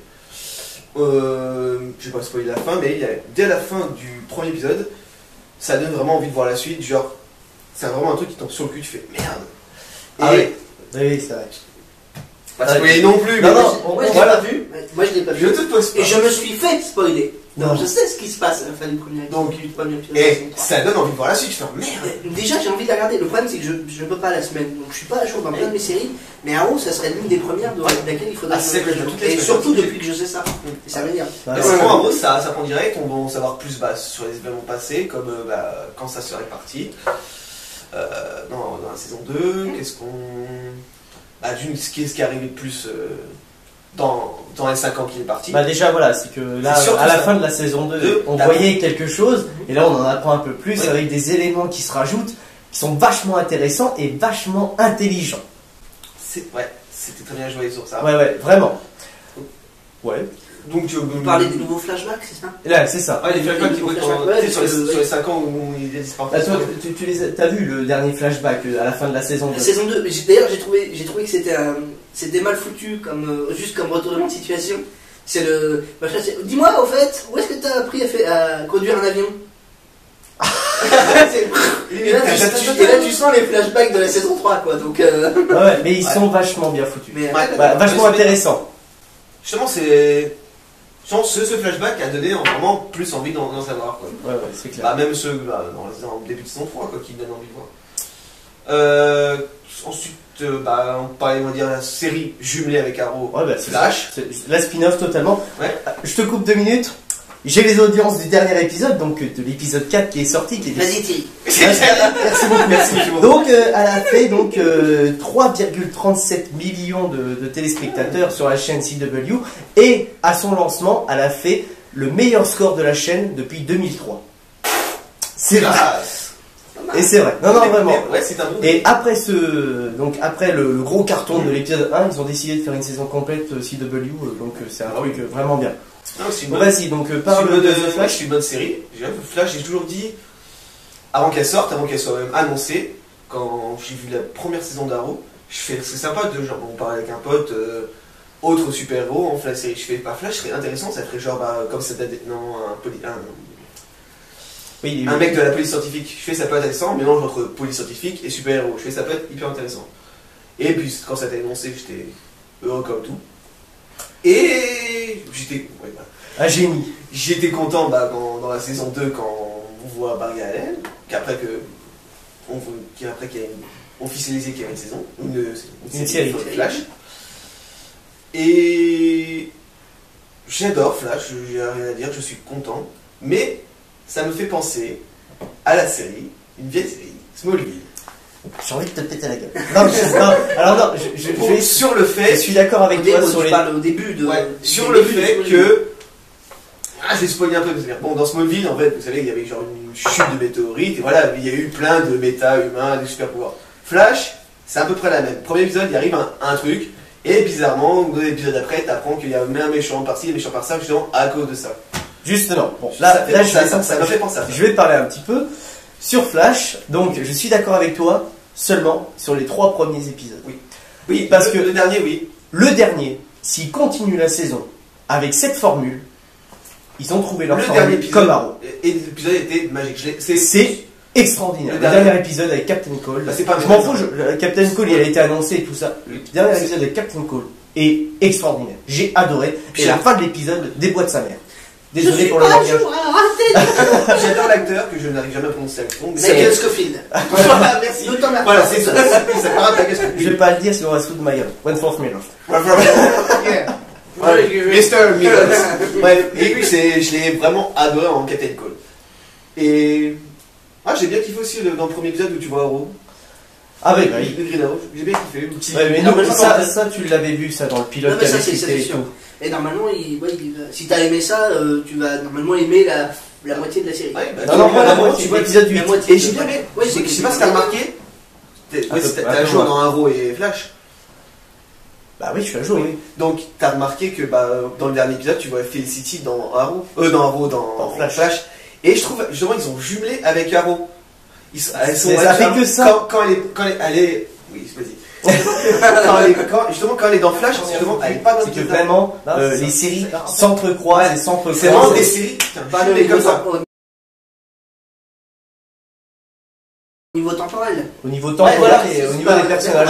Je vais pas spoiler la fin, mais dès la fin du premier épisode, ça donne vraiment envie de voir la suite. Genre, c'est vraiment un truc qui tombe sur le cul, tu fais merde. Ah oui, oui, c'est vrai. Pas spoiler non plus, non, mais moi je l'ai pas vu. Moi je l'ai pas vu. Je te pose pas. Et je me suis fait spoiler. Non. Donc je sais ce qui se passe à la fin du premier épisode. Donc, du premier épisode. Et ça donne envie de voir la suite, je fais merde. Déjà j'ai envie de la regarder. Le problème c'est que je ne peux pas la semaine. Donc je suis pas à jour dans plein de mes séries. Mais Arrow ça serait l'une des premières de laquelle il faudrait c'est que toutes les et semaines. surtout depuis que je sais ça. Et ça veut dire. Ouais, C'est vraiment en gros, ça prend direct, on va en savoir plus sur les événements passés, comme quand ça serait parti. Dans la saison 2, qu'est-ce qu'on. Qu'est-ce qui est arrivé de plus dans les 5 ans qu'il est parti. Bah déjà voilà, c'est que là, C'est à la ça. fin de la saison 2, on voyait quelque chose, et là on en apprend un peu plus Oui. avec des éléments qui se rajoutent, qui sont vachement intéressants et vachement intelligents. Ouais, c'était très bien joué sur ça. Ouais, vraiment. Ouais. Donc tu Vous parlez des nouveaux flashbacks, c'est ça? Là, c'est ça. Ouais, les flashbacks qui Ouais, sur les 5 ans où il est disparu. Là, toi, t'as vu le dernier flashback à la fin de la saison 2? La saison 2, mais d'ailleurs j'ai trouvé que c'était mal foutu, juste comme retournement de situation. C'est le. Dis-moi au fait, où est-ce que t'as appris à conduire un avion? et là tu sens les flashbacks de la saison 3 quoi, donc Ouais, mais ils sont vachement bien foutus. Mais, Vachement intéressants. Justement, ce flashback a donné vraiment plus envie d'en savoir. Quoi. Ouais, c'est clair. Même ceux dans le début de saison 3 quoi, qui donnent envie de voir. Ensuite, on parlait, on va dire, la série jumelée avec Arrow. Ouais, c'est Flash. C'est la spin-off totalement. Ouais. Je te coupe 2 minutes. J'ai les audiences du dernier épisode, donc de l'épisode 4 qui est sorti. vas-y Thierry. Merci beaucoup, merci. Donc, elle a fait 3,37 millions de téléspectateurs sur la chaîne CW, et à son lancement, elle a fait le meilleur score de la chaîne depuis 2003. C'est vrai. Et c'est vrai. Non, vraiment. Ouais, c'est un bon. Et après après le gros carton de l'épisode 1, ils ont décidé de faire une saison complète CW, donc c'est un truc vraiment bien. Bon, vas-y, donc parle de Flash. C'est une bonne série. Flash, j'ai toujours dit, avant qu'elle sorte, avant qu'elle soit même annoncée, quand j'ai vu la première saison d'Arrow, je fais, c'est sympa de genre, on parle avec un pote, autre super-héros, en Flash série. Je fais, Flash serait intéressant, ça ferait genre, comme ça un mec de la police scientifique. Je fais, ça peut être intéressant, mélange entre police scientifique et super-héros. Je fais, ça peut être hyper intéressant. Et puis, quand ça a été annoncé, j'étais heureux comme tout. Et j'étais Un génie. j'étais content dans la saison 2 quand on voit Barry Allen, qu'après qu'il y a officialisé qu'il y avait une saison, une série Flash. Et j'adore Flash, j'ai rien à dire, je suis content, mais ça me fait penser à la série, une vieille série, Smallville. J'ai envie de te péter la gueule. Non, Sur le fait, je suis d'accord avec toi sur les... parles au début de... sur le fait que... Ah, je vais spoiler un peu, bon, dans Smallville, en fait, vous savez, il y avait genre une chute de météorites, et voilà, il y a eu plein de méta-humains, des super pouvoirs. Flash, c'est à peu près la même. Premier épisode, il arrive un truc, et bizarrement, dans l'épisode d'après, t'apprends qu'il y a un méchant par-ci, un méchant par-ça, justement, à cause de ça. Justement, bon, là ça m'a fait penser à ça. Je vais parler un petit peu sur Flash, donc je suis d'accord avec toi, seulement sur les 3 premiers épisodes. Oui, parce que le dernier, oui. Le dernier, s'ils continuent la saison avec cette formule, ils ont trouvé leur formule comme Arrow. Et l'épisode était magique. C'est extraordinaire. Le dernier épisode avec Captain Cole. Bah, c'est pas je m'en fous, Captain Cole, il a été annoncé et tout ça. Le dernier épisode avec Captain Cole est extraordinaire. J'ai adoré. Et la fin de l'épisode déboîte sa mère. Désolé pour le langage. J'adore l'acteur que je n'arrive jamais à prononcer avec son. Michael Scofield. Merci. Voilà, c'est ça. Ça part à Je vais pas le dire sinon on va se foutre de ma gueule. One-fourth Miller. Mr. Miller. Bref, et lui, je l'ai vraiment adoré en Captain Cole. Et. Ah, j'ai bien kiffé aussi dans le premier épisode où tu vois Arrow. Ah oui, Le Green Arrow, j'ai bien kiffé. Ouais, mais non, ça tu l'avais vu ça dans le pilote. Non, mais ça c'est sûr. Et normalement, si t'as aimé ça, tu vas normalement aimer la moitié de la série. Ouais, non, la moitié, tu vois l'épisode 8. Et j'ai bien aimé. Je sais pas si t'as remarqué. T'as joué dans Arrow et Flash. Bah oui, je suis à jour, oui. Donc t'as remarqué que dans le dernier épisode, tu vois Felicity dans Arrow, dans Flash. Et je trouve justement ils ont jumelé avec Arrow. Ça fait que ça. Quand elle est, oui, vas-y. Quand elle est dans Flash, justement, elle est pas dans c'est que vraiment les séries s'entrecroisent et s'entrecroisent. C'est vraiment des séries jumelées comme ça. Au niveau temporel. Au niveau temporel et au niveau des personnages.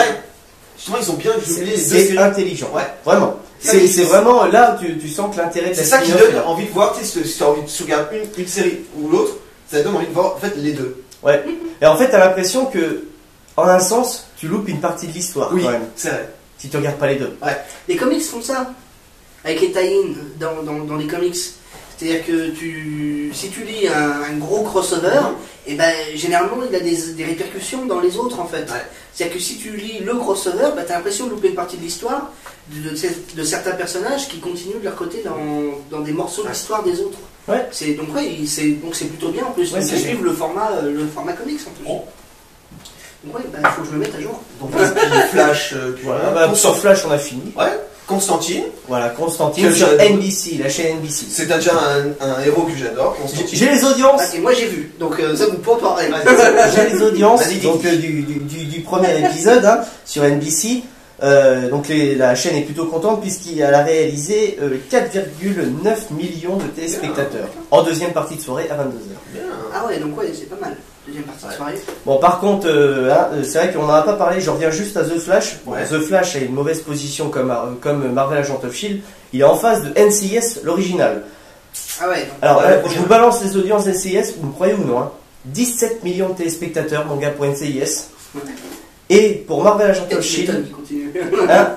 Justement, ils ont bien jumelé les deux séries. séries. C'est intelligent. Ouais. Vraiment. C'est vraiment là, tu sens que l'intérêt de la c'est ça qui donne envie de voir. Si tu as envie de regarder une série ou l'autre, ça donne envie de voir en fait les deux. Ouais. Et en fait, t'as l'impression que, en un sens, tu loupes une partie de l'histoire. Oui, quand même. c'est vrai. Si tu regardes pas les deux. Ouais. Les comics font ça. Avec les tie-in dans les comics. C'est-à-dire que si tu lis un gros crossover, et ben généralement il a des répercussions dans les autres en fait. Ouais. C'est-à-dire que si tu lis le crossover, ben, tu as l'impression de louper une partie de l'histoire de certains personnages qui continuent de leur côté dans des morceaux de l'histoire des autres. Ouais. Donc c'est plutôt bien en plus. Ouais, donc, c'est suivre le format comics en plus. Oh. Donc ouais, il faut que je me mette à jour. Donc Flash, Voilà. Sur Flash, on a fini. Ouais. Constantine. Voilà, Constantine sur NBC, la chaîne NBC. C'est déjà un héros que j'adore, Constantine. J'ai les audiences. Et moi j'ai vu, donc ça vous peut en parler. J'ai les audiences donc, du premier épisode sur NBC. Donc la chaîne est plutôt contente puisqu'elle a réalisé 4,9 millions de téléspectateurs en deuxième partie de soirée à 22h. Ah ouais, donc ouais, c'est pas mal. Deuxième partie de soirée. Bon, par contre, c'est vrai qu'on n'en a pas parlé, je reviens juste à The Flash. Ouais. The Flash a une mauvaise position comme Marvel Agent of S.H.I.E.L.D. Il est en face de NCIS, l'original. Ah ouais. Alors, je vous balance les audiences NCIS, vous me croyez ou non 17 millions de téléspectateurs, mon gars, pour NCIS. Et pour Marvel Agent of S.H.I.E.L.D.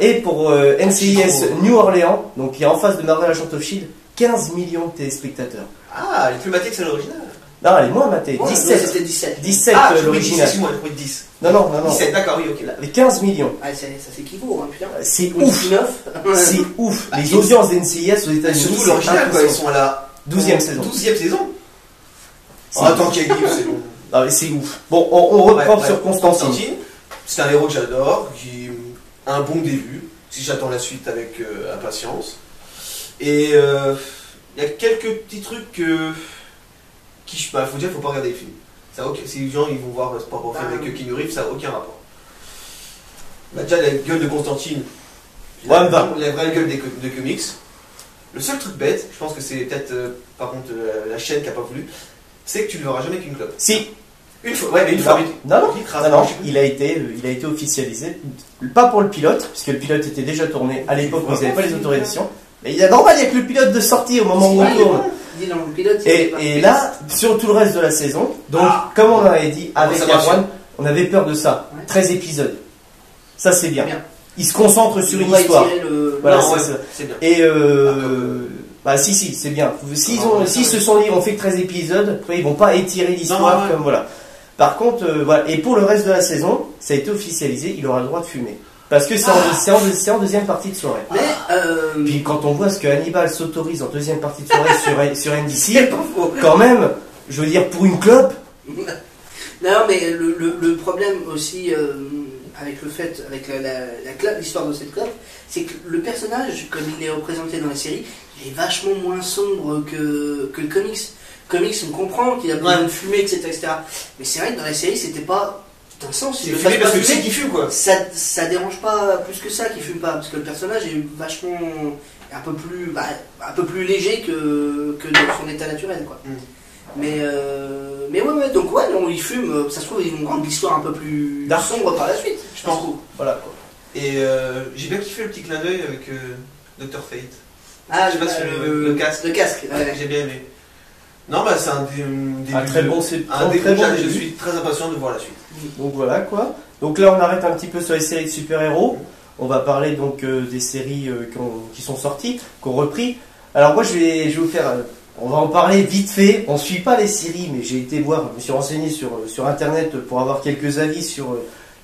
Et pour NCIS New Orleans, donc qui est en face de Marvel Agent of S.H.I.E.L.D., 15 millions de téléspectateurs. Ah, elle est plus matée que celle originale. Non, elle est moins matée. Ouais, 17. C'était 17. 17 l'original. Excuse-moi, j'ai pris 10. Non. 17, d'accord, oui, ok. Les 15 millions. Ah, ça s'équivaut, putain. C'est ouf. 19. C'est ouf. Les audiences d'NCIS aux États-Unis. Surtout l'original, quoi, ils sont à la 12e saison. 12e saison. Attends qu'il y ait c'est bon. Ah, mais c'est ouf. Bon, on reprend sur Constantine. C'est un héros que j'adore, qui a un bon début, si j'attends la suite avec impatience. Et il y a quelques petits trucs faut dire, faut pas regarder les films. Si les gens ils vont voir ce propre film avec Keanu Reeves, ça n'a aucun rapport. Bah, déjà, la gueule de Constantine, la vraie gueule de comics. Le seul truc bête, je pense que c'est peut-être par contre la chaîne qui n'a pas voulu, c'est que tu ne le verras jamais qu'une clope. Si. Une fois, ouais, mais une fois. Non, il a été officialisé. Pas pour le pilote, puisque le pilote était déjà tourné à l'époque où ils n'avaient pas les autorisations. Mais il y a normal, il y a que le pilote de sortie au moment où on tourne. Dis dans le pilote, il est pas- Et là, sur tout le reste de la saison, donc comme on avait dit avec ça marche. Erwan, on avait peur de ça. Ouais. 13 épisodes. Ça c'est bien. Bien. Il se concentre sur Ils une vont histoire. étirer le- Voilà, Non, c'est ouais, ça. c'est bien. Et bah si c'est bien. S'ils se sont dit on fait que 13 épisodes, ils vont pas étirer l'histoire Non, ouais. comme voilà. Par contre, voilà. Et pour le reste de la saison, ça a été officialisé, il aura le droit de fumer. Parce que c'est en deuxième partie de soirée. Mais, Puis quand on voit ce que Hannibal s'autorise en deuxième partie de soirée sur c'est NBC, pas faux. quand même, je veux dire, pour une clope, Non, mais le problème aussi avec le fait, avec l'histoire de cette clope, c'est que le personnage, comme il est représenté dans la série, il est vachement moins sombre que le comics. Le comics, on comprend qu'il a besoin de fumer, etc. Mais c'est vrai que dans la série, c'était pas d'un sens. C'est Il le fumé fasse parce pas que tu sais fumer, qu'il fume quoi. ça dérange pas plus que ça qu'il fume pas, parce que le personnage est vachement un peu plus léger que dans son état naturel, quoi. Mais ouais, donc ouais, non, ils fument, ça se trouve ils vont rendre l'histoire un peu plus Dark. sombre par la suite, je pense. voilà quoi. Et j'ai bien kiffé le petit clin d'œil avec Dr. Fate. Ah, Je sais pas si le casque. Le casque, ouais. J'ai bien aimé. Non, bah c'est un début. Un très bon, c'est un très début. bon Je début. suis très impatient de voir la suite. Donc voilà quoi. Donc là on arrête un petit peu sur les séries de super-héros. On va parler donc des séries qui sont sorties, qu'on repris. Alors moi je vais vous faire, on va en parler vite fait. On suit pas les séries, mais j'ai été voir, je me suis renseigné sur internet pour avoir quelques avis sur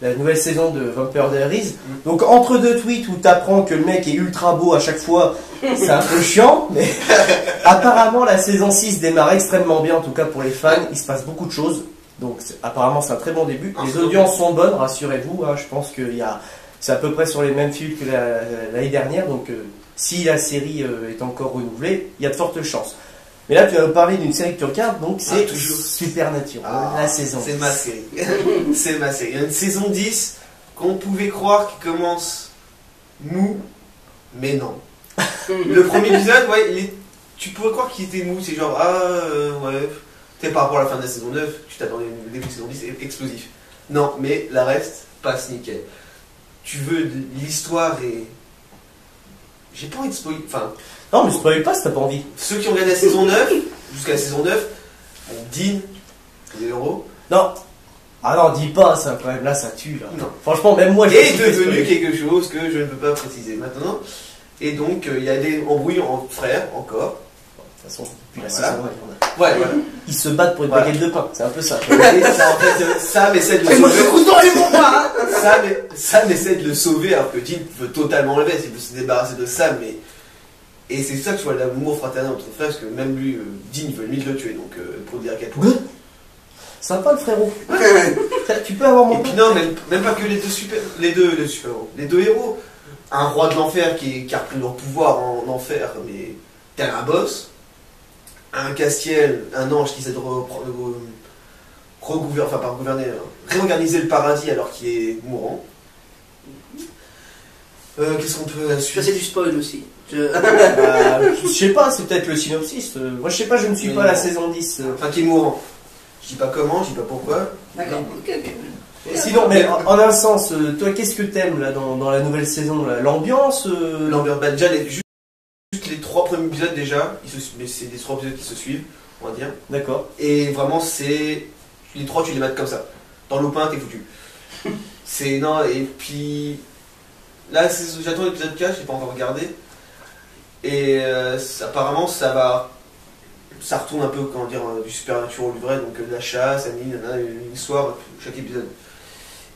la nouvelle saison de Vampire Diaries. Donc entre deux tweets où t'apprends que le mec est ultra beau à chaque fois, c'est un peu chiant, mais apparemment la saison 6 démarre extrêmement bien, en tout cas pour les fans, il se passe beaucoup de choses. Donc apparemment c'est un très bon début. Les audiences sont bonnes, rassurez-vous, hein, je pense que c'est à peu près sur les mêmes fils que l'année dernière, donc si la série est encore renouvelée, il y a de fortes chances. Mais là tu vas nous parler d'une série que tu regardes, donc c'est toujours. Supernatural, la saison. C'est ma série. C'est ma série. Il y a une saison 10 qu'on pouvait croire qui commence mou, mais non. Le premier épisode, ouais, tu pourrais croire qu'il était mou, c'est genre, ouais, tu sais, par rapport à la fin de la saison 9, tu t'attendais au début de saison 10, c'est explosif. Non, mais la reste passe nickel. Tu veux l'histoire et... J'ai pas envie de spoiler, enfin... Non mais spoil pas si t'as pas envie. Ceux qui ont regardé la saison 9, jusqu'à la saison 9, on Dean, les héros, Non. Ah non, dis pas ça quand même, là ça tue là. Non. Franchement, même moi je est me suis fait devenu spoiler. quelque chose que je ne peux pas préciser maintenant. Et donc, il y a des embrouilles entre frères, encore. De toute façon, depuis la Voilà. saison 1, Ouais, voilà. ils se battent pour une Voilà. baguette de pain, c'est un peu ça. Et ça, en fait, Sam essaie de le Moi je sauver. couche dans les bons pas, hein. Sam essaie de le sauver alors que Dean veut totalement enlever, il veut se débarrasser de Sam. Mais... Et c'est ça que tu vois l'amour fraternel entre frères, parce que même lui, Dean veut limite le tuer, donc pour dire à quel point. Sympa le frérot. Tu peux avoir mon Et puis non, même pas que les deux héros. Un roi de l'enfer qui a repris leur pouvoir en enfer, mais tel un boss. Un Castiel, un ange qui essaie de réorganiser le paradis alors qu'il est mourant. Qu'est-ce qu'on peut Ça c'est du spoil aussi. Je sais pas, c'est peut-être le synopsis. Moi je sais pas, je ne suis pas la saison 10. Enfin, qui est mourant. Je dis pas comment, je dis pas pourquoi. D'accord, ok. Et sinon, mais en un sens, toi qu'est-ce que t'aimes là dans la nouvelle saison là? L'ambiance L'ambiance, bah, déjà, juste les 3 premiers épisodes déjà, mais c'est des 3 épisodes qui se suivent, on va dire. D'accord. Et vraiment, c'est. Les 3, tu les mates comme ça. Dans l'opin, t'es foutu. C'est. Non, et puis. Là, j'attends l'épisode 4, je l'ai pas encore regardé. Et apparemment, ça va. Ça retourne un peu, comment dire, du supernatural du vrai, donc de la chasse, une histoire, chaque épisode.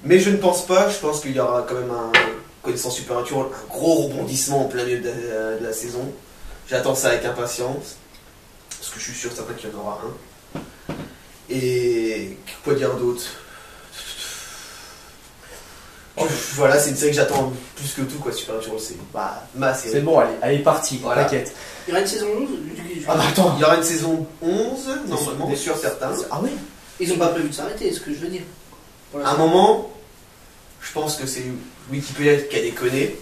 Mais je ne pense pas, je pense qu'il y aura quand même connaissant supernatural, un gros rebondissement en plein milieu de la saison. J'attends ça avec impatience, parce que je suis sûr certain qu'il y en aura un. Et quoi dire d'autre? Voilà, c'est une série que j'attends plus que tout, quoi, Supernatural, c'est ma série. C'est bon, elle est partie, Voilà. t'inquiète. Il y aura une saison 11. Ah bah attends. Il y aura une saison 11, normalement, sûr certain. Ah oui. Ils ont pas prévu de s'arrêter, c'est ce que je veux dire. Pour À un l'instant. moment, je pense que c'est Wikipédia qui a déconné.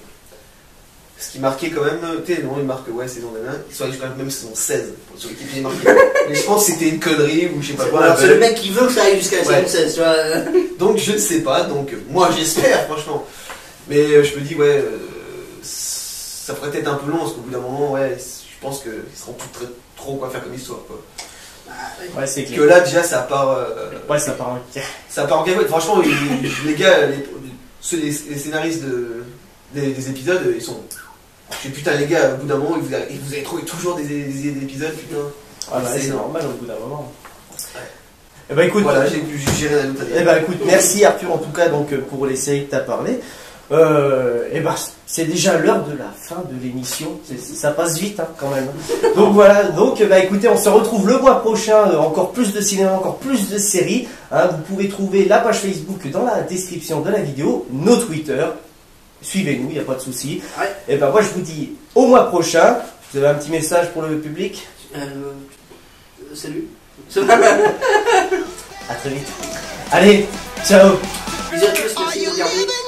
Ce qui marquait quand même, tu sais, non, il marque, ouais, saison 1, il soit quand même saison 16 sur Wikipédia marqué. Mais je pense que c'était une connerie ou je sais pas quoi. Alors, c'est le mec qui veut que ça aille jusqu'à la Ouais. saison 16, tu vois. Donc je ne sais pas, donc moi j'espère, franchement. Mais je me dis, ouais, ça ferait peut-être un peu long parce qu'au bout d'un moment, ouais, je pense qu'ils seront plus trop quoi faire comme histoire, quoi. Ouais, c'est clair. Que là, déjà, ça part. Ouais, ça part en Ça part en cacahuète. Franchement, les gars, les scénaristes des épisodes, ils sont. Je dis putain, les gars, au bout d'un moment, vous avez trouvé toujours des épisodes, putain. Ah bah, c'est normal au bout d'un moment. Eh ben écoute, voilà, j'ai rien à d'autre à dire. Eh ben écoute, merci Arthur en tout cas donc pour les séries que tu as parlé. Eh ben c'est déjà l'heure de la fin de l'émission. Ça passe vite hein, quand même. Donc voilà, donc bah écoutez, on se retrouve le mois prochain, encore plus de cinéma, encore plus de séries. Hein. Vous pouvez trouver la page Facebook dans la description de la vidéo, nos Twitter. Suivez-nous, il n'y a pas de souci. Ouais. Et ben moi je vous dis au mois prochain. Vous avez un petit message pour le public? Salut. À très vite. Allez, ciao. Bisous à tous, merci de regarder.